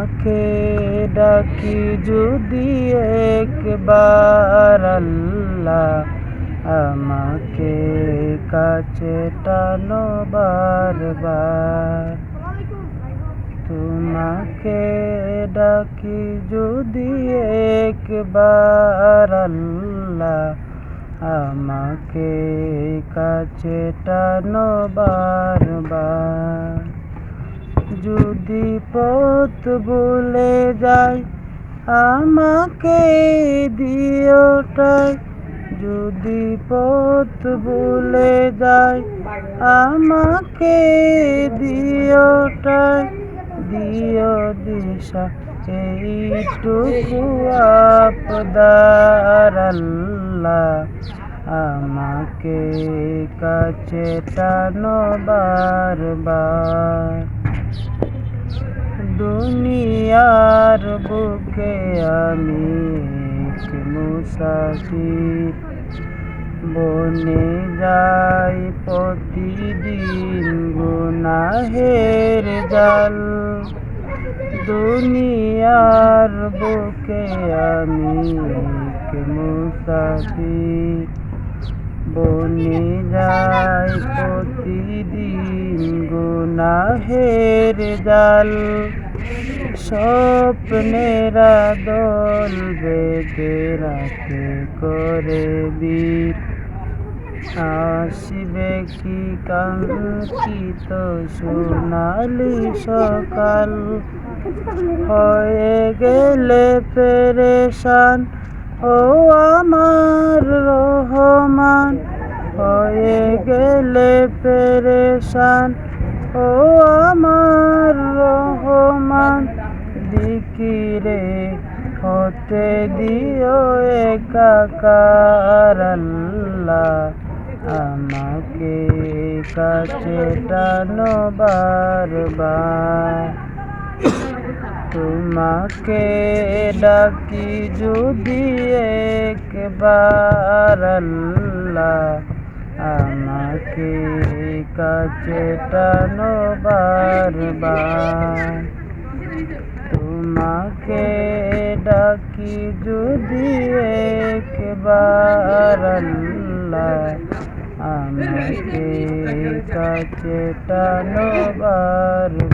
তোমাকে ডাকি যদি একবার আল্লাহ, আমাকে কাছে টানো বারবার। তোমাকে ডাকি যদি একবার আল্লাহ, আমাকে কাছে টানো বারবার। যদি পথ ভুলে যাই আমাকে দিও ঠাই, যদি পথ ভুলে যাই আমাকে দিও ঠাই, দিও দিশা এইটুকু আবদার আল্লাহ, আমাকে কাছে টানো বারবার। দুনিয়ার বুকে আমি এক মুসাফির, বনে যাই প্রতিদিন গুনাহের জাল। দুনিয়ার বুকে আমি এক মুসাফির, বনে যাই প্রতিদিন গুনাহের জাল। স্বপ্নেরা দল বেঁধে রাখে করে বীর, আসবে কি কাঙ্ক্ষিত সোনালি সকাল। হয়ে গেলে পেরেশান ও আমার রহমান, হয়ে গেলে পেরেশান ও আমার রহমান। জিকিরে হতে দিও একাকার আল্লাহ, আমাকে কাছে টানো বারবার। তোমাকে ডাকি যদি একবার আল্লাহ, আমাকে কাছে টানো বারবার। তোমাকে ডাকি যদি একবার আল্লাহ, আমাকে কাছে টানো বারবার।